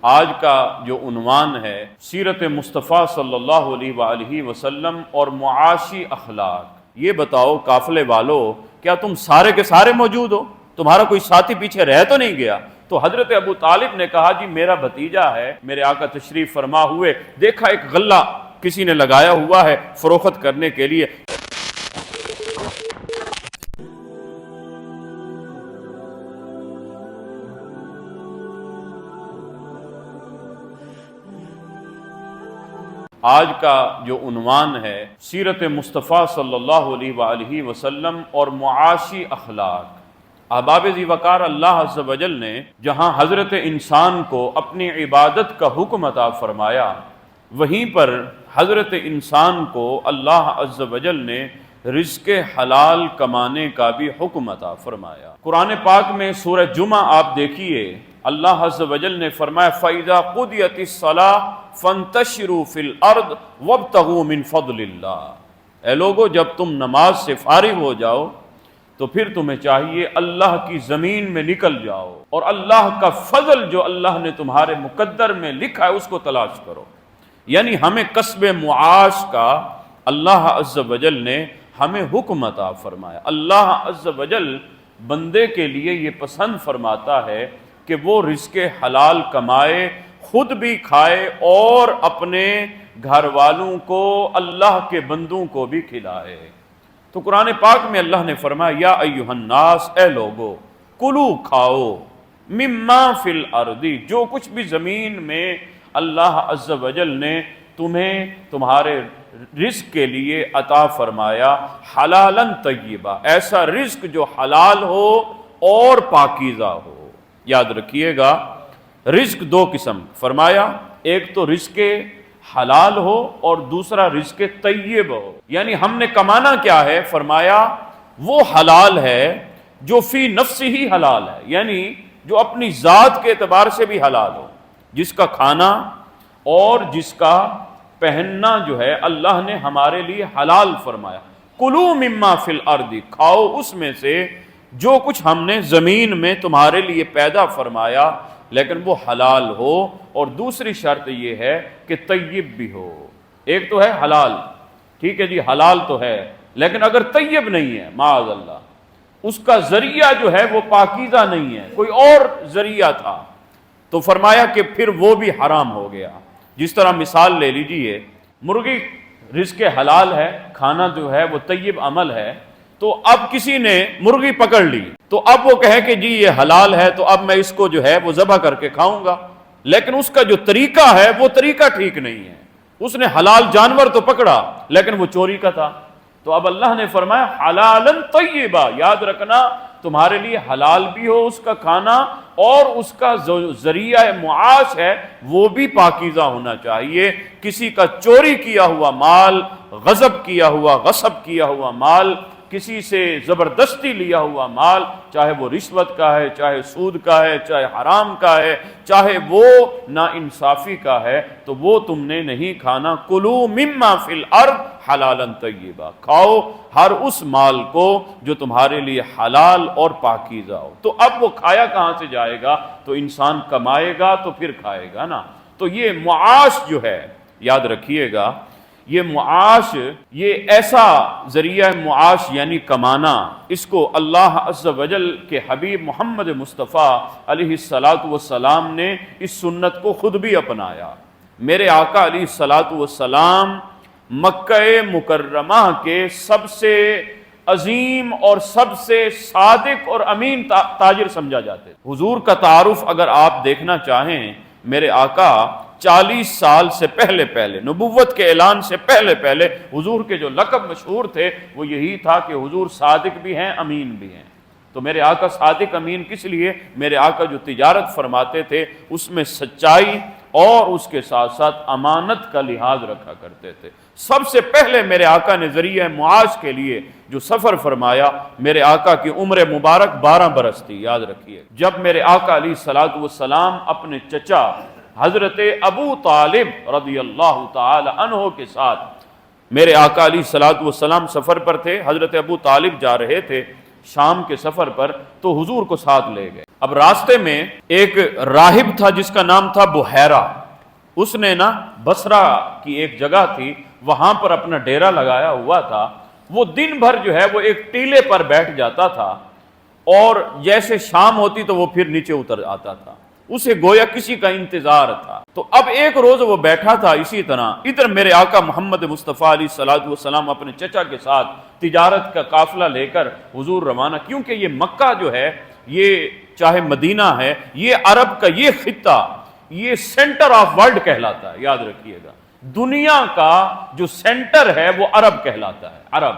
آج کا جو عنوان ہے سیرت مصطفیٰ صلی اللہ علیہ وآلہ وسلم اور معاشی اخلاق۔ یہ بتاؤ قافلے والو، کیا تم سارے کے سارے موجود ہو؟ تمہارا کوئی ساتھی پیچھے رہ تو نہیں گیا؟ تو حضرت ابو طالب نے کہا جی میرا بھتیجا ہے، میرے آقا تشریف فرما ہوئے، دیکھا ایک غلہ کسی نے لگایا ہوا ہے فروخت کرنے کے لیے۔ آج کا جو عنوان ہے سیرت مصطفیٰ صلی اللہ علیہ وآلہ وسلم اور معاشی اخلاق۔ احباب ذی وقار، اللہ عز و جل نے جہاں حضرت انسان کو اپنی عبادت کا حکم عطا فرمایا، وہیں پر حضرت انسان کو اللہ عز و جل نے رزق حلال کمانے کا بھی حکم عطا فرمایا۔ قرآن پاک میں سورہ جمعہ آپ دیکھیے، اللہ عز و جل نے فرمایا فَإِذَا قُضِيَتِ الصَّلَاةُ فَانتَشِرُوا فِي الْأَرْضِ وَابْتَغُوا مِنْ فَضْلِ اللَّهِ۔ اے لوگو، جب تم نماز سے فارغ ہو جاؤ تو پھر تمہیں چاہیے اللہ کی زمین میں نکل جاؤ اور اللہ کا فضل جو اللہ نے تمہارے مقدر میں لکھا ہے اس کو تلاش کرو۔ یعنی ہمیں کسب معاش کا اللہ عز و جل نے ہمیں حکم عطا فرمایا۔ اللہ عز و جل بندے کے لیے یہ پسند فرماتا ہے کہ وہ رزق حلال کمائے، خود بھی کھائے اور اپنے گھر والوں کو، اللہ کے بندوں کو بھی کھلائے۔ تو قرآن پاک میں اللہ نے فرمایا یا ایھا الناس، اے لوگو، کلو کھاؤ، مما فی الارض، جو کچھ بھی زمین میں اللہ عز و جل نے تمہیں تمہارے رزق کے لیے عطا فرمایا، حلالا طیبا، ایسا رزق جو حلال ہو اور پاکیزہ ہو۔ یاد رکھیے گا، رزق دو قسم فرمایا، ایک تو رزق حلال ہو اور دوسرا رزق طیب ہو۔ یعنی ہم نے کمانا کیا ہے؟ فرمایا وہ حلال ہے جو فی نفسی ہی حلال ہے، یعنی جو اپنی ذات کے اعتبار سے بھی حلال ہو، جس کا کھانا اور جس کا پہننا جو ہے اللہ نے ہمارے لیے حلال فرمایا۔ کلوا مما فی الارض، کھاؤ اس میں سے جو کچھ ہم نے زمین میں تمہارے لیے پیدا فرمایا، لیکن وہ حلال ہو، اور دوسری شرط یہ ہے کہ طیب بھی ہو۔ ایک تو ہے حلال، ٹھیک ہے جی، حلال تو ہے، لیکن اگر طیب نہیں ہے، معاذ اللہ، اس کا ذریعہ جو ہے وہ پاکیزہ نہیں ہے، کوئی اور ذریعہ تھا، تو فرمایا کہ پھر وہ بھی حرام ہو گیا۔ جس طرح مثال لے لیجئے، مرغی رزق حلال ہے، کھانا جو ہے وہ طیب عمل ہے، تو اب کسی نے مرغی پکڑ لی تو اب وہ کہے کہ جی یہ حلال ہے تو اب میں اس کو جو ہے وہ ذبح کر کے کھاؤں گا، لیکن اس کا جو طریقہ ہے وہ طریقہ ٹھیک نہیں ہے۔ اس نے حلال جانور تو پکڑا لیکن وہ چوری کا تھا۔ تو اب اللہ نے فرمایا حلالا طیبا، یاد رکھنا تمہارے لیے حلال بھی ہو اس کا کھانا، اور اس کا ذریعہ معاش ہے وہ بھی پاکیزہ ہونا چاہیے۔ کسی کا چوری کیا ہوا مال، غصب کیا ہوا مال، کسی سے زبردستی لیا ہوا مال، چاہے وہ رشوت کا ہے، چاہے سود کا ہے، چاہے حرام کا ہے، چاہے وہ ناانصافی کا ہے، تو وہ تم نے نہیں کھانا۔ کلو مما فی الارض حلالا طیبا، کھاؤ ہر اس مال کو جو تمہارے لیے حلال اور پاکیزہ ہو۔ تو اب وہ کھایا کہاں سے جائے گا؟ تو انسان کمائے گا تو پھر کھائے گا نا۔ تو یہ معاش جو ہے، یاد رکھیے گا، یہ معاش، یہ ایسا ذریعہ معاش یعنی کمانا، اس کو اللہ عز و جل کے حبیب محمد مصطفیٰ علیہ الصلاۃ والسلام نے اس سنت کو خود بھی اپنایا۔ میرے آقا علیہ الصلاۃ والسلام مکہ مکرمہ کے سب سے عظیم اور سب سے صادق اور امین تاجر سمجھا جاتے ہیں۔ حضور کا تعارف اگر آپ دیکھنا چاہیں، میرے آقا 40 سال سے پہلے نبوت کے اعلان سے پہلے حضور کے جو لقب مشہور تھے وہ یہی تھا کہ حضور صادق بھی ہیں، امین بھی ہیں۔ تو میرے آقا صادق امین کس لیے؟ میرے آقا جو تجارت فرماتے تھے اس میں سچائی اور اس کے ساتھ ساتھ امانت کا لحاظ رکھا کرتے تھے۔ سب سے پہلے میرے آقا نے ذریعہ معاش کے لیے جو سفر فرمایا، میرے آقا کی عمر مبارک 12 برس تھی، یاد رکھیے۔ جب میرے آقا علیہ الصلوۃ والسلام اپنے چچا حضرت ابو طالب رضی اللہ تعالی عنہ کے ساتھ، میرے آقا علیہ الصلوۃ والسلام سفر پر تھے، حضرت ابو طالب جا رہے تھے، شام کے سفر پر تو حضور کو ساتھ لے گئے۔ اب راستے میں ایک راہب تھا جس کا نام تھا بحیرہ، اس نے نا بصرہ کی ایک جگہ تھی وہاں پر اپنا ڈیرا لگایا ہوا تھا۔ وہ دن بھر جو ہے وہ ایک ٹیلے پر بیٹھ جاتا تھا اور جیسے شام ہوتی تو وہ پھر نیچے اتر آتا تھا، اسے گویا کسی کا انتظار تھا۔ تو اب ایک روز وہ بیٹھا تھا اسی طرح، ادھر میرے آقا محمد مصطفیٰ علیہ الصلوۃ والسلام اپنے چچا کے ساتھ تجارت کا قافلہ لے کر حضور روانہ، کیونکہ یہ مکہ جو ہے، یہ چاہے مدینہ ہے، یہ عرب کا یہ خطہ، یہ سینٹر آف ورلڈ کہلاتا ہے، یاد رکھیے گا، دنیا کا جو سینٹر ہے وہ عرب کہلاتا ہے، عرب۔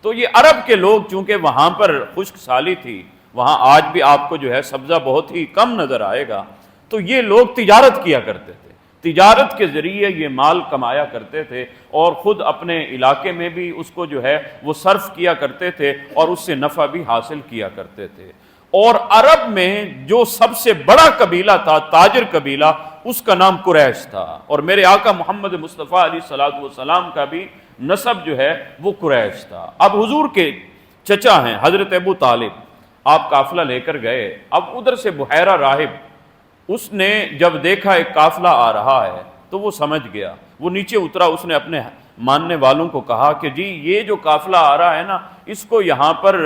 تو یہ عرب کے لوگ چونکہ وہاں پر خشک سالی تھی، وہاں آج بھی آپ کو جو ہے سبزہ بہت ہی کم نظر آئے گا، تو یہ لوگ تجارت کیا کرتے تھے، تجارت کے ذریعے یہ مال کمایا کرتے تھے اور خود اپنے علاقے میں بھی اس کو جو ہے وہ صرف کیا کرتے تھے اور اس سے نفع بھی حاصل کیا کرتے تھے۔ اور عرب میں جو سب سے بڑا قبیلہ تھا، تاجر قبیلہ، اس کا نام قریش تھا، اور میرے آقا محمد مصطفیٰ علیہ الصلوۃ والسلام کا بھی نسب جو ہے وہ قریش تھا۔ اب حضور کے چچا ہیں حضرت ابو طالب، آپ قافلہ لے کر گئے۔ اب ادھر سے بحیرہ راہب، اس نے جب دیکھا ایک قافلہ آ رہا ہے تو وہ سمجھ گیا، وہ نیچے اترا، اس نے اپنے ماننے والوں کو کہا کہ جی یہ جو قافلہ آ رہا ہے نا، اس کو یہاں پر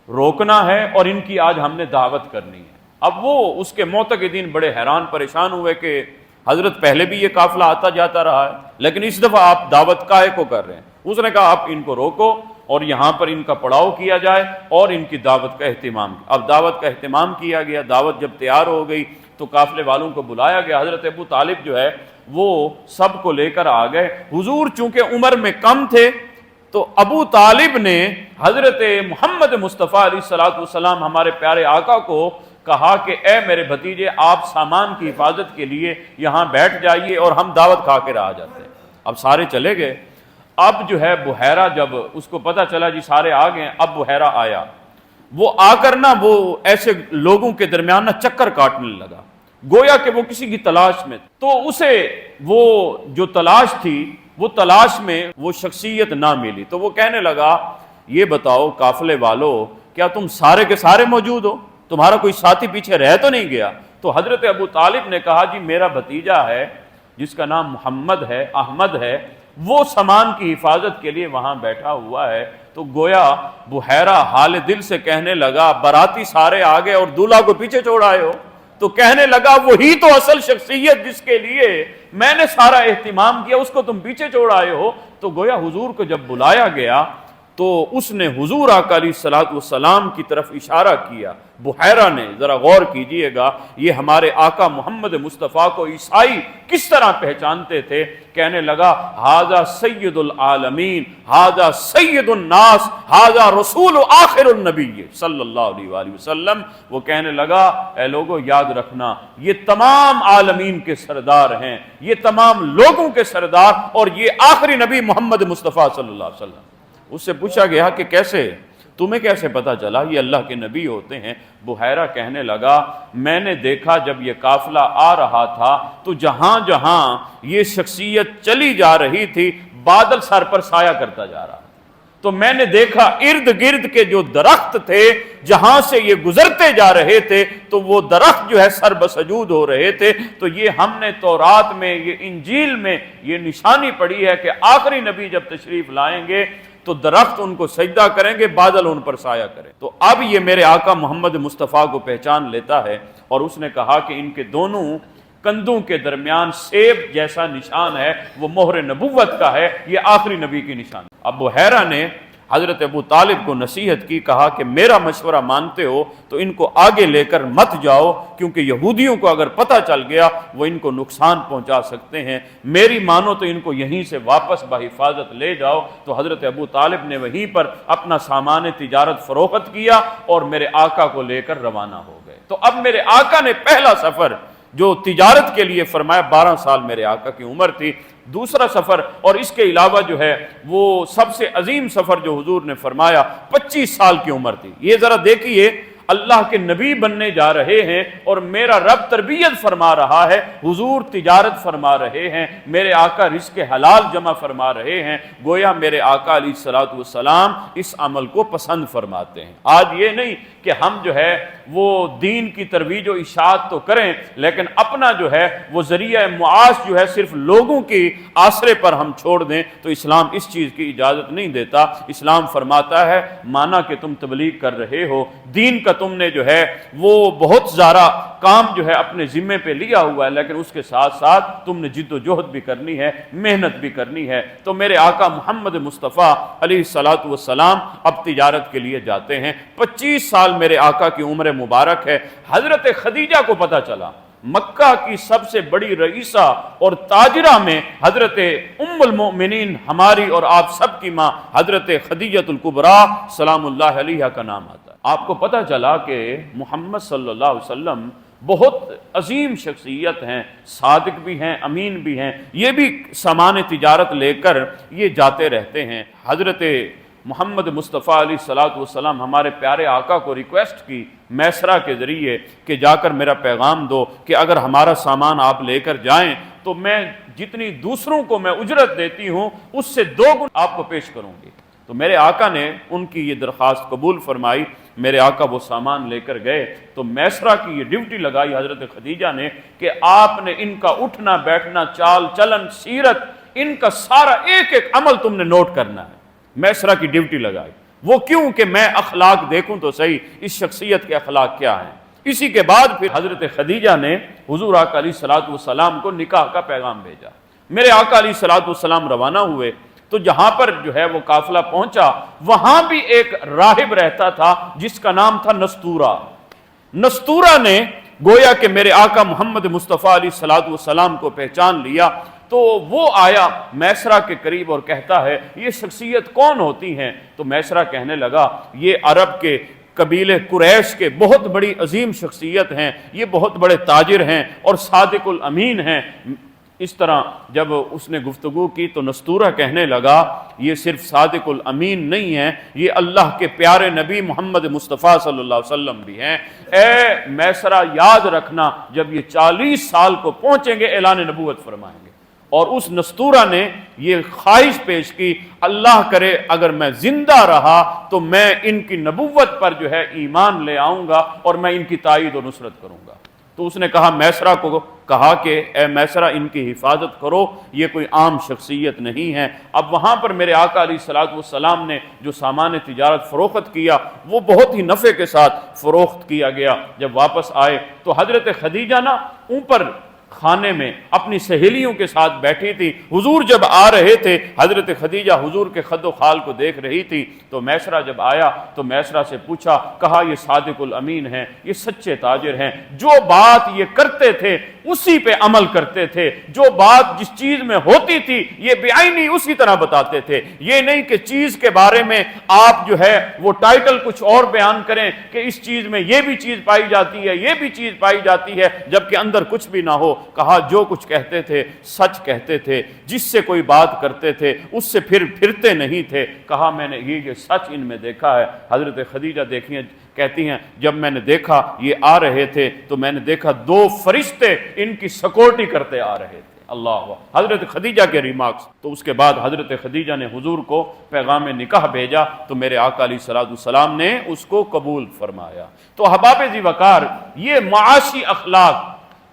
روکنا ہے اور ان کی آج ہم نے دعوت کرنی ہے۔ اب وہ اس کے معتقدین بڑے حیران پریشان ہوئے کہ حضرت پہلے بھی یہ قافلہ آتا جاتا رہا ہے، لیکن اس دفعہ آپ دعوت کاہے کو کر رہے ہیں؟ اس نے کہا آپ ان کو روکو اور یہاں پر ان کا پڑاؤ کیا جائے اور ان کی دعوت کا اہتمام۔ اب دعوت کا اہتمام کیا گیا، دعوت جب تیار ہو گئی تو قافلے والوں کو بلایا گیا۔ حضرت ابو طالب جو ہے وہ سب کو لے کر آ گئے۔ حضور چونکہ عمر میں کم تھے تو ابو طالب نے حضرت محمد مصطفیٰ علیہ الصلوۃ والسلام ہمارے پیارے آقا کو کہا کہ اے میرے بھتیجے، آپ سامان کی حفاظت کے لیے یہاں بیٹھ جائیے اور ہم دعوت کھا کے آ جاتے ہیں۔ اب سارے چلے گئے۔ اب جو ہے بحیرہ، جب اس کو پتہ چلا جی سارے آ گئے، اب بحیرہ آیا، وہ آ کر نا وہ ایسے لوگوں کے درمیان نا چکر کاٹنے لگا، گویا کہ وہ کسی کی تلاش میں، تو اسے وہ جو تلاش تھی وہ تلاش میں وہ شخصیت نہ ملی، تو وہ کہنے لگا یہ بتاؤ قافلے والو، کیا تم سارے کے سارے موجود ہو؟ تمہارا کوئی ساتھی پیچھے رہ تو نہیں گیا؟ تو حضرت ابو طالب نے کہا جی میرا بھتیجا ہے جس کا نام محمد ہے، احمد ہے، وہ سامان کی حفاظت کے لیے وہاں بیٹھا ہوا ہے۔ تو گویا بحیرہ حال دل سے کہنے لگا باراتی سارے آگے اور دولہا کو پیچھے چھوڑ آئے ہو؟ تو کہنے لگا وہی تو اصل شخصیت جس کے لیے میں نے سارا اہتمام کیا، اس کو تم پیچھے چھوڑ آئے ہو۔ تو گویا حضور کو جب بلایا گیا تو اس نے حضور آقا علیہ الصلوۃ والسلام کی طرف اشارہ کیا۔ بحیرہ نے، ذرا غور کیجئے گا، یہ ہمارے آقا محمد مصطفیٰ کو عیسائی کس طرح پہچانتے تھے، کہنے لگا ھذا سید العالمین، ھذا سید الناس، ھذا رسول آخر النبی صلی اللہ علیہ وآلہ وسلم۔ وہ کہنے لگا اے لوگوں یاد رکھنا یہ تمام عالمین کے سردار ہیں، یہ تمام لوگوں کے سردار، اور یہ آخری نبی محمد مصطفیٰ صلی اللہ علیہ وسلم۔ اس سے پوچھا گیا کہ کیسے، تمہیں کیسے پتا چلا یہ اللہ کے نبی ہوتے ہیں؟ بحیرہ کہنے لگا میں نے دیکھا جب یہ قافلہ آ رہا تھا تو جہاں جہاں یہ شخصیت چلی جا رہی تھی بادل سر پر سایہ کرتا جا رہا، تو میں نے دیکھا ارد گرد کے جو درخت تھے جہاں سے یہ گزرتے جا رہے تھے تو وہ درخت جو ہے سر بسجود ہو رہے تھے۔ تو یہ ہم نے تورات میں، یہ انجیل میں یہ نشانی پڑھی ہے کہ آخری نبی جب تشریف لائیں گے تو درخت ان کو سجدہ کریں گے، بادل ان پر سایہ کریں۔ تو اب یہ میرے آقا محمد مصطفیٰ کو پہچان لیتا ہے، اور اس نے کہا کہ ان کے دونوں کندھوں کے درمیان سیب جیسا نشان ہے، وہ مہر نبوت کا ہے، یہ آخری نبی کی نشان۔ اب بحیرہ نے حضرت ابو طالب کو نصیحت کی، کہا کہ میرا مشورہ مانتے ہو تو ان کو آگے لے کر مت جاؤ، کیونکہ یہودیوں کو اگر پتہ چل گیا وہ ان کو نقصان پہنچا سکتے ہیں، میری مانو تو ان کو یہیں سے واپس بحفاظت لے جاؤ۔ تو حضرت ابو طالب نے وہیں پر اپنا سامان تجارت فروخت کیا اور میرے آقا کو لے کر روانہ ہو گئے۔ تو اب میرے آقا نے پہلا سفر جو تجارت کے لیے فرمایا، 12 سال میرے آقا کی عمر تھی، دوسرا سفر، اور اس کے علاوہ جو ہے وہ سب سے عظیم سفر جو حضور نے فرمایا 25 سال کی عمر تھی۔ یہ ذرا دیکھیے اللہ کے نبی بننے جا رہے ہیں اور میرا رب تربیت فرما رہا ہے، حضور تجارت فرما رہے ہیں، میرے آقا رزق حلال جمع فرما رہے ہیں، گویا میرے آقا علیہ الصلوۃ والسلام اس عمل کو پسند فرماتے ہیں۔ آج یہ نہیں کہ ہم جو ہے وہ دین کی ترویج و اشاعت تو کریں، لیکن اپنا جو ہے وہ ذریعہ معاش جو ہے صرف لوگوں کی آسرے پر ہم چھوڑ دیں، تو اسلام اس چیز کی اجازت نہیں دیتا۔ اسلام فرماتا ہے مانا کہ تم تبلیغ کر رہے ہو، دین کا تم نے جو ہے وہ بہت زیادہ کام جو ہے اپنے ذمے پہ لیا ہوا ہے، لیکن اس کے ساتھ ساتھ تم نے جد و جہد بھی کرنی ہے، محنت بھی کرنی ہے۔ تو میرے آقا محمد مصطفیٰ علیہ الصلوۃ والسلام اب تجارت کے لیے جاتے ہیں۔ 25 سال میرے آقا کی عمر مبارک ہے۔ حضرت خدیجہ کو پتہ چلا، مکہ کی سب سے بڑی رئیسہ اور تاجرہ میں حضرت ام المؤمنین ہماری اور آپ سب کی ماں حضرت خدیجہ الکبریٰ سلام اللہ علیہا کا نام آتا ہے۔ آپ کو پتہ چلا کہ محمد صلی اللہ علیہ وسلم بہت عظیم شخصیت ہیں، صادق بھی ہیں، امین بھی ہیں، یہ بھی سامان تجارت لے کر یہ جاتے رہتے ہیں۔ حضرت محمد مصطفیٰ علیہ الصلوۃ والسلام ہمارے پیارے آقا کو ریکویسٹ کی میسرہ کے ذریعے کہ جا کر میرا پیغام دو کہ اگر ہمارا سامان آپ لے کر جائیں تو میں جتنی دوسروں کو میں اجرت دیتی ہوں اس سے 2 گنا آپ کو پیش کروں گی۔ تو میرے آقا نے ان کی یہ درخواست قبول فرمائی۔ میرے آقا وہ سامان لے کر گئے تو میسرہ کی یہ ڈیوٹی لگائی حضرت خدیجہ نے کہ آپ نے ان کا اٹھنا بیٹھنا، چال چلن، سیرت، ان کا سارا ایک ایک عمل تم نے نوٹ کرنا ہے۔ میسرہ کی ڈیوٹی لگائی، وہ کیوں کہ میں اخلاق دیکھوں تو صحیح اس شخصیت کے اخلاق کیا ہیں۔ اسی کے بعد پھر حضرت خدیجہ نے حضور آقا علیہ الصلوۃ والسلام کو نکاح کا پیغام بھیجا۔ میرے آقا علیہ الصلوۃ والسلام روانہ ہوئے تو جہاں پر جو ہے وہ قافلہ پہنچا وہاں بھی ایک راہب رہتا تھا جس کا نام تھا نستورہ۔ نستورہ نے گویا کہ میرے آقا محمد مصطفیٰ علیہ الصلوۃ والسلام کو پہچان لیا، تو وہ آیا میسرہ کے قریب اور کہتا ہے یہ شخصیت کون ہوتی ہیں؟ تو میسرہ کہنے لگا یہ عرب کے قبیلے قریش کے بہت بڑی عظیم شخصیت ہیں، یہ بہت بڑے تاجر ہیں اور صادق الامین ہیں۔ اس طرح جب اس نے گفتگو کی تو نستورہ کہنے لگا یہ صرف صادق الامین نہیں ہے، یہ اللہ کے پیارے نبی محمد مصطفیٰ صلی اللہ علیہ وسلم بھی ہیں۔ اے میسرہ یاد رکھنا جب یہ 40 سال کو پہنچیں گے اعلان نبوت فرمائیں گے۔ اور اس نستورہ نے یہ خواہش پیش کی اللہ کرے اگر میں زندہ رہا تو میں ان کی نبوت پر جو ہے ایمان لے آؤں گا اور میں ان کی تائید و نصرت کروں گا۔ تو اس نے کہا میسرہ کو کہا کہ اے میسرہ ان کی حفاظت کرو، یہ کوئی عام شخصیت نہیں ہے۔ اب وہاں پر میرے آقا علیہ الصلوۃ والسلام نے جو سامان تجارت فروخت کیا وہ بہت ہی نفع کے ساتھ فروخت کیا گیا۔ جب واپس آئے تو حضرت خدیجہ نا اوپر خانے میں اپنی سہیلیوں کے ساتھ بیٹھی تھی۔ حضور جب آ رہے تھے حضرت خدیجہ حضور کے خد و خال کو دیکھ رہی تھی، تو میسرہ جب آیا تو میسرہ سے پوچھا، کہا یہ صادق الامین ہیں، یہ سچے تاجر ہیں، جو بات یہ کرتے تھے اسی پہ عمل کرتے تھے، جو بات جس چیز میں ہوتی تھی یہ بعینی اسی طرح بتاتے تھے۔ یہ نہیں کہ چیز کے بارے میں آپ جو ہے وہ ٹائٹل کچھ اور بیان کریں کہ اس چیز میں یہ بھی چیز پائی جاتی ہے، یہ بھی چیز پائی جاتی ہے، جبکہ اندر کچھ بھی نہ ہو۔ کہا جو کچھ کہتے تھے سچ کہتے تھے، جس سے کوئی بات کرتے تھے اس سے پھرتے نہیں تھے۔ کہا میں نے یہ سچ ان میں دیکھا ہے۔ حضرت خدیجہ دیکھیں کہتی ہیں جب میں نے دیکھا یہ آ رہے تھے تو میں نے دیکھا 2 فرشتے ان کی سیکورٹی کرتے آ رہے تھے۔ اللہ، حضرت خدیجہ کے ریمارکس۔ تو اس کے بعد حضرت خدیجہ نے حضور کو پیغام نکاح بھیجا تو میرے آقا علیہ الصلوۃ والسلام نے اس کو قبول فرمایا۔ تو احباب ذی وقار، یہ معاشی اخلاق،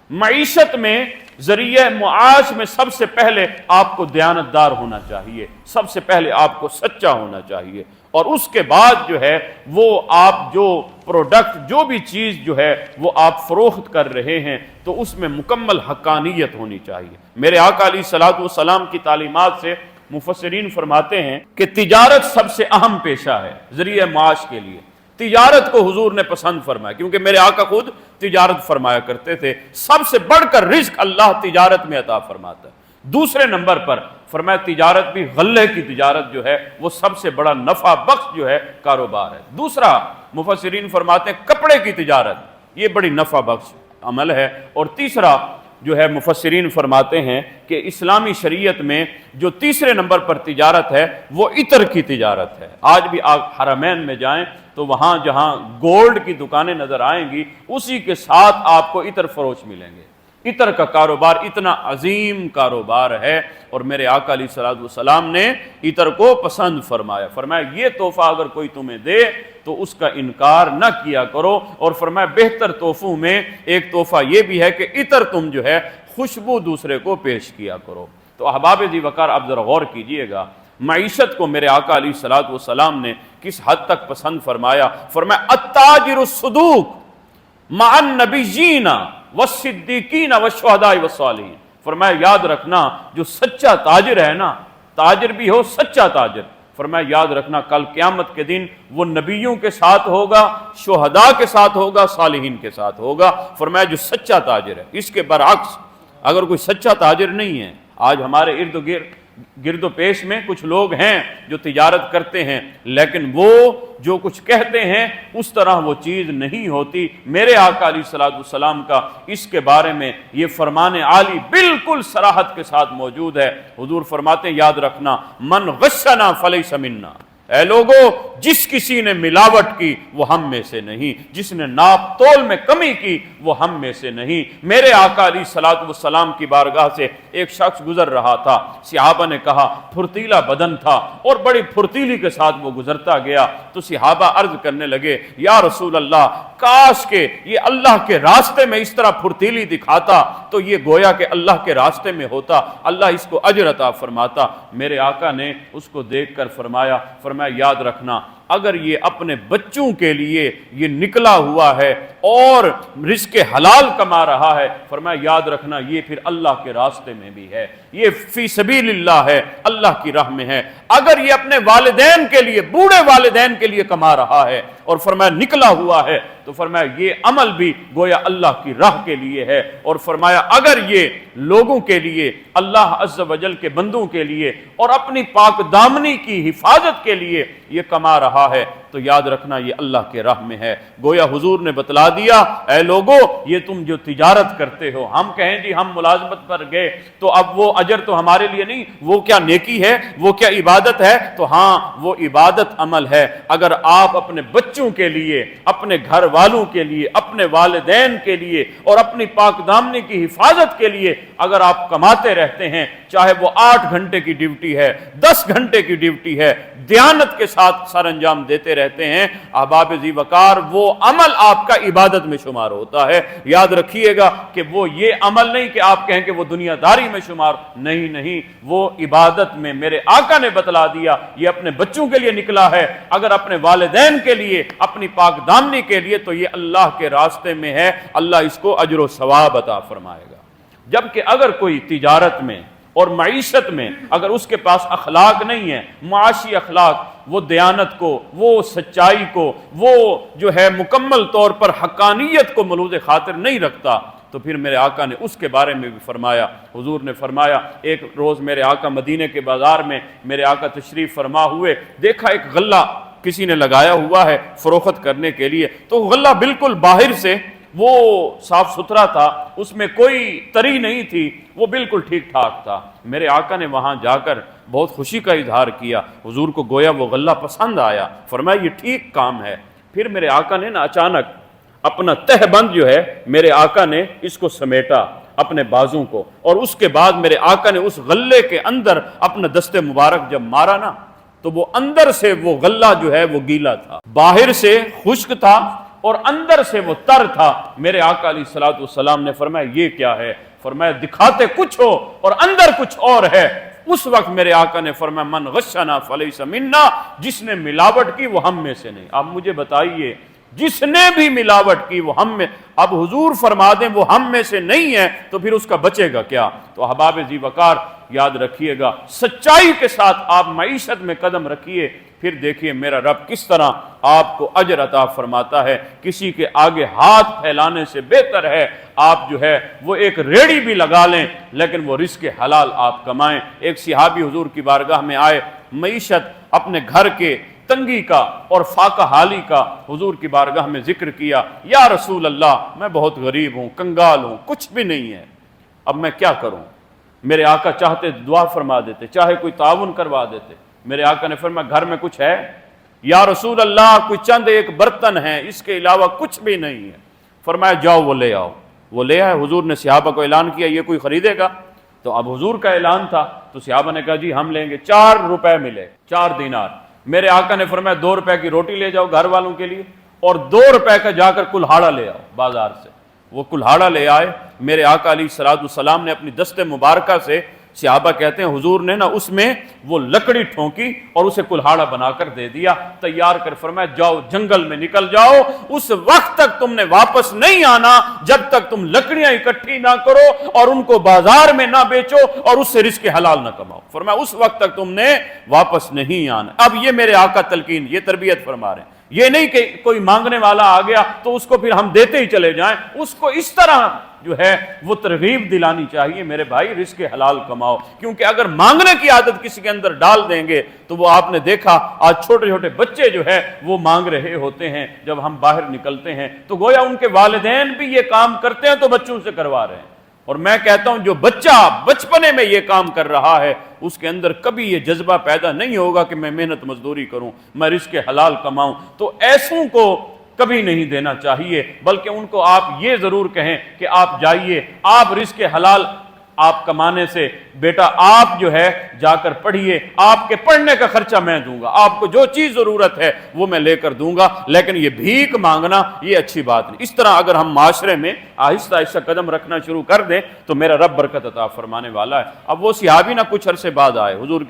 معیشت میں ذریعہ معاش میں سب سے پہلے آپ کو دیانتدار ہونا چاہیے، سب سے پہلے آپ کو سچا ہونا چاہیے، اور اس کے بعد جو ہے وہ آپ جو پروڈکٹ جو بھی چیز جو ہے وہ آپ فروخت کر رہے ہیں تو اس میں مکمل حقانیت ہونی چاہیے۔ میرے آقا علیہ الصلوۃ والسلام کی تعلیمات سے مفسرین فرماتے ہیں کہ تجارت سب سے اہم پیشہ ہے ذریعہ معاش کے لیے۔ تجارت کو حضور نے پسند فرمایا کیونکہ میرے آقا خود تجارت فرمایا کرتے تھے۔ سب سے بڑھ کر رزق اللہ تجارت میں عطا فرماتا ہے۔ دوسرے نمبر پر فرمایا تجارت بھی غلے کی تجارت جو ہے وہ سب سے بڑا نفع بخش جو ہے کاروبار ہے۔ دوسرا مفسرین فرماتے ہیں کپڑے کی تجارت، یہ بڑی نفع بخش عمل ہے۔ اور تیسرا جو ہے مفسرین فرماتے ہیں کہ اسلامی شریعت میں جو تیسرے نمبر پر تجارت ہے وہ عطر کی تجارت ہے۔ آج بھی آپ حرمین میں جائیں تو وہاں جہاں گولڈ کی دکانیں نظر آئیں گی اسی کے ساتھ آپ کو عطر فروش ملیں گے۔ عطر کا کاروبار اتنا عظیم کاروبار ہے، اور میرے آقا علیہ الصلوۃ والسلام نے عطر کو پسند فرمایا۔ فرمایا یہ تحفہ اگر کوئی تمہیں دے تو اس کا انکار نہ کیا کرو، اور فرمایا بہتر تحفوں میں ایک تحفہ یہ بھی ہے کہ عطر تم جو ہے خوشبو دوسرے کو پیش کیا کرو۔ تو احباب ذی وقار آپ ذرا غور کیجئے گا، معیشت کو میرے آقا علیہ الصلوۃ والسلام نے کس حد تک پسند فرمایا۔ فرمایا التاجر الصدوق مع النبیین والصدیقین والشہداء والصالحین۔ فرمایا یاد رکھنا جو سچا تاجر ہے نا، تاجر بھی ہو سچا تاجر، فرمایا یاد رکھنا کل قیامت کے دن وہ نبیوں کے ساتھ ہوگا، شہداء کے ساتھ ہوگا، صالحین کے ساتھ ہوگا۔ فرمایا جو سچا تاجر ہے۔ اس کے برعکس اگر کوئی سچا تاجر نہیں ہے، آج ہمارے گرد و پیش میں کچھ لوگ ہیں جو تجارت کرتے ہیں، لیکن وہ جو کچھ کہتے ہیں اس طرح وہ چیز نہیں ہوتی۔ میرے آقا علیہ الصلوۃ والسلام کا اس کے بارے میں یہ فرمان عالی بالکل صراحت کے ساتھ موجود ہے۔ حضور فرماتے ہیں یاد رکھنا من غشنا فلیس منا، اے لوگو جس کسی نے ملاوٹ کی وہ ہم میں سے نہیں، جس نے ناپ تول میں کمی کی وہ ہم میں سے نہیں۔ میرے آقا علیہ الصلوۃ والسلام کی بارگاہ سے ایک شخص گزر رہا تھا، صحابہ نے کہا پھرتیلا بدن تھا اور بڑی پھرتیلی کے ساتھ وہ گزرتا گیا، تو صحابہ عرض کرنے لگے یا رسول اللہ کاش کہ یہ اللہ کے راستے میں اس طرح پھرتیلی دکھاتا تو یہ گویا کہ اللہ کے راستے میں ہوتا، اللہ اس کو اجر عطا فرماتا۔ میرے آقا نے اس کو دیکھ کر فرمایا یاد رکھنا اگر یہ اپنے بچوں کے لیے یہ نکلا ہوا ہے اور رزق حلال کما رہا ہے، فرمایا یاد رکھنا یہ پھر اللہ کے راستے میں بھی ہے، یہ فی سبیل اللہ ہے، اللہ کی راہ میں ہے۔ اگر یہ اپنے والدین کے لیے، بوڑھے والدین کے لیے کما رہا ہے اور فرمایا نکلا ہوا ہے تو فرمایا یہ عمل بھی گویا اللہ کی راہ کے لیے ہے، اور فرمایا اگر یہ لوگوں کے لیے، اللہ عز و جل کے بندوں کے لیے اور اپنی پاک دامنی کی حفاظت کے لیے یہ کما رہا ہے تو یاد رکھنا یہ اللہ کے راہ میں ہے۔ گویا حضور نے بتلا دیا اے لوگو یہ تم جو تجارت کرتے ہو، ہم کہیں جی ہم ملازمت پر گئے تو اب وہ اجر تو ہمارے لیے نہیں، وہ کیا نیکی ہے، وہ کیا عبادت ہے؟ تو ہاں وہ عبادت عمل ہے۔ اگر آپ اپنے بچوں کے لیے، اپنے گھر والوں کے لیے، اپنے والدین کے لیے اور اپنی پاک دامنی کی حفاظت کے لیے اگر آپ کماتے رہتے ہیں، چاہے وہ 8 گھنٹے کی ڈیوٹی ہے، 10 گھنٹے کی ڈیوٹی ہے، دیانت کے ساتھ سر انجام دیتے رہتے ہیں، احباب ذی وقار وہ عمل آپ کا عبادت میں شمار ہوتا ہے۔ یاد رکھیے گا کہ وہ یہ عمل نہیں کہ آپ کہیں کہ وہ دنیا داری میں شمار، نہیں، وہ عبادت میں میرے آقا نے بتلا دیا یہ اپنے بچوں کے لیے نکلا ہے، اگر اپنے والدین کے لیے، اپنی پاک دامنی کے لیے تو یہ اللہ کے راستے میں ہے، اللہ اس کو اجر و ثواب عطا فرمائے گا۔ جبکہ اگر کوئی تجارت میں اور معیشت میں اگر اس کے پاس اخلاق نہیں ہے، معاشی اخلاق، وہ دیانت کو، وہ سچائی کو، وہ جو ہے مکمل طور پر حقانیت کو ملوز خاطر نہیں رکھتا، تو پھر میرے آقا نے اس کے بارے میں بھی فرمایا۔ حضور نے فرمایا ایک روز میرے آقا مدینے کے بازار میں میرے آقا تشریف فرما ہوئے، دیکھا ایک غلہ کسی نے لگایا ہوا ہے فروخت کرنے کے لیے، تو غلہ بالکل باہر سے وہ صاف ستھرا تھا، اس میں کوئی تری نہیں تھی، وہ بالکل ٹھیک ٹھاک تھا۔ میرے آقا نے وہاں جا کر بہت خوشی کا اظہار کیا، حضور کو گویا وہ غلہ پسند آیا، فرمایا یہ ٹھیک کام ہے۔ پھر میرے آقا نے نا اچانک اپنا تہ بند جو ہے میرے آقا نے اس کو سمیٹا اپنے بازوں کو، اور اس کے بعد میرے آقا نے اس غلے کے اندر اپنا دست مبارک جب مارا نا تو وہ اندر سے وہ غلہ جو ہے وہ گیلا تھا، باہر سے خشک تھا اور اندر سے وہ تر تھا۔ میرے آقا علیہ الصلوۃ والسلام نے فرمایا یہ کیا ہے؟ فرمایا دکھاتے کچھ ہو اور اندر کچھ اور ہے۔ اس وقت میرے آقا نے فرمایا من غشنا فلیس منا، جس نے ملاوٹ کی وہ ہم میں سے نہیں۔ اب مجھے بتائیے جس نے بھی ملاوٹ کی وہ ہم میں، اب حضور فرما دیں وہ ہم میں سے نہیں ہے تو پھر اس کا بچے گا کیا؟ تو احباب ذی وقار یاد رکھیے گا سچائی کے ساتھ آپ معیشت میں قدم رکھیے، پھر دیکھیے میرا رب کس طرح آپ کو اجر عطا فرماتا ہے۔ کسی کے آگے ہاتھ پھیلانے سے بہتر ہے آپ جو ہے وہ ایک ریڑھی بھی لگا لیں لیکن وہ رزق حلال آپ کمائیں۔ ایک صحابی حضور کی بارگاہ میں آئے، معیشت اپنے گھر کے تنگی کا اور فاقہ حالی کا حضور کی بارگاہ میں ذکر کیا، یا رسول اللہ میں بہت غریب ہوں، کنگال ہوں، کچھ بھی نہیں ہے۔ اب میں کیا کروں؟ میرے آقا چاہتے دعا فرما دیتے، چاہے کوئی تعاون کروا دیتے۔ میرے آقا نے فرمایا گھر میں کچھ ہے؟ یا رسول اللہ کوئی چند ایک برتن ہے، اس کے علاوہ کچھ بھی نہیں ہے۔ فرمایا جاؤ وہ لے آؤ۔ وہ لے آئے، حضور نے صحابہ کو اعلان کیا یہ کوئی خریدے گا؟ تو اب حضور کا اعلان تھا تو صحابہ نے کہا جی ہم لیں گے۔ 4 روپے ملے، 4 دینار۔ میرے آقا نے فرمایا 2 روپے کی روٹی لے جاؤ گھر والوں کے لیے، اور 2 روپے کا جا کر کلہاڑا لے آؤ بازار سے۔ وہ کلہاڑا لے آئے۔ میرے آقا علیہ الصلوۃ والسلام نے اپنی دست مبارکہ سے، صحابہ کہتے ہیں حضور نے نا اس میں وہ لکڑی ٹھونکی اور اسے کلہاڑا بنا کر دے دیا، تیار کر فرمایا جاؤ جنگل میں نکل جاؤ، اس وقت تک تم نے واپس نہیں آنا جب تک تم لکڑیاں اکٹھی نہ کرو اور ان کو بازار میں نہ بیچو اور اس سے رزق حلال نہ کماؤ۔ فرمایا اس وقت تک تم نے واپس نہیں آنا۔ اب یہ میرے آقا تلقین، یہ تربیت فرما رہے ہیں۔ یہ نہیں کہ کوئی مانگنے والا آ گیا تو اس کو پھر ہم دیتے ہی چلے جائیں، اس کو اس طرح جو ہے وہ ترغیب دلانی چاہیے، میرے بھائی رزق حلال کماؤ، کیونکہ اگر مانگنے کی عادت کسی کے اندر ڈال دیں گے تو وہ آپ نے دیکھا آج چھوٹے چھوٹے بچے جو ہے وہ مانگ رہے ہوتے ہیں، جب ہم باہر نکلتے ہیں تو گویا ان کے والدین بھی یہ کام کرتے ہیں تو بچوں سے کروا رہے ہیں۔ اور میں کہتا ہوں جو بچہ بچپنے میں یہ کام کر رہا ہے اس کے اندر کبھی یہ جذبہ پیدا نہیں ہوگا کہ میں محنت مزدوری کروں، میں رزق حلال کماؤں، تو ایسوں کو کبھی نہیں دینا چاہیے، بلکہ ان کو آپ یہ ضرور کہیں کہ آپ جائیے، آپ رزق حلال آپ کمانے سے بیٹا آپ جو ہے جا کر پڑھیے، آپ کے پڑھنے کا خرچہ میں دوں گا، آپ کو جو چیز ضرورت ہے وہ میں لے کر دوں گا، لیکن یہ بھیک مانگنا یہ اچھی بات نہیں۔ اس طرح اگر ہم معاشرے میں آہستہ آہستہ قدم رکھنا شروع کر دیں تو میرا رب برکت عطا فرمانے والا ہے۔ اب وہ صحابی نہ کچھ عرصے بعد آئے حضور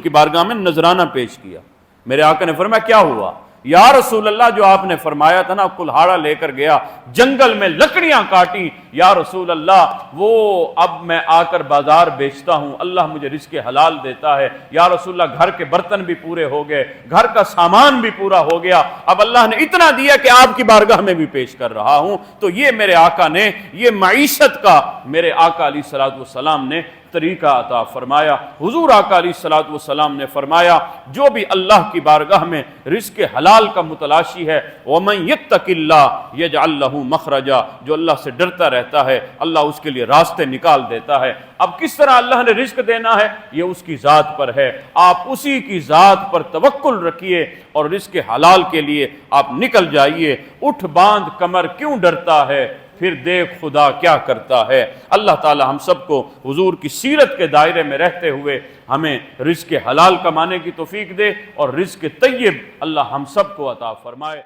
کی بارگاہ میں نذرانہ پیش کیا۔ میرے آقا نے فرمایا کیا ہوا؟ یا رسول اللہ جو آپ نے فرمایا تھا نا کلہاڑا لے کر گیا، جنگل میں لکڑیاں کاٹی، یا رسول اللہ وہ اب میں آ کر بازار بیچتا ہوں، اللہ مجھے رزق حلال دیتا ہے، یا رسول اللہ گھر کے برتن بھی پورے ہو گئے، گھر کا سامان بھی پورا ہو گیا، اب اللہ نے اتنا دیا کہ آپ کی بارگاہ میں بھی پیش کر رہا ہوں۔ تو یہ میرے آقا نے یہ معیشت کا میرے آقا علیہ الصلوۃ والسلام نے طریقہ عطا فرمایا۔ حضور آقا علیہ الصلوۃ والسلام نے فرمایا جو بھی اللہ کی بارگاہ میں رزق حلال کا متلاشی ہے، وَمَن يَتَّقِ اللَّهَ يَجْعَل لَّهُ مَخْرَجًا، جو اللہ سے ڈرتا رہتا ہے اللہ اس کے لیے راستے نکال دیتا ہے۔ اب کس طرح اللہ نے رزق دینا ہے یہ اس کی ذات پر ہے، آپ اسی کی ذات پر توکل رکھیے اور رزق حلال کے لیے آپ نکل جائیے۔ اٹھ باندھ کمر کیوں ڈرتا ہے، پھر دیکھ خدا کیا کرتا ہے۔ اللہ تعالی ہم سب کو حضور کی سیرت کے دائرے میں رہتے ہوئے ہمیں رزق حلال کمانے کی توفیق دے اور رزق طیب اللہ ہم سب کو عطا فرمائے۔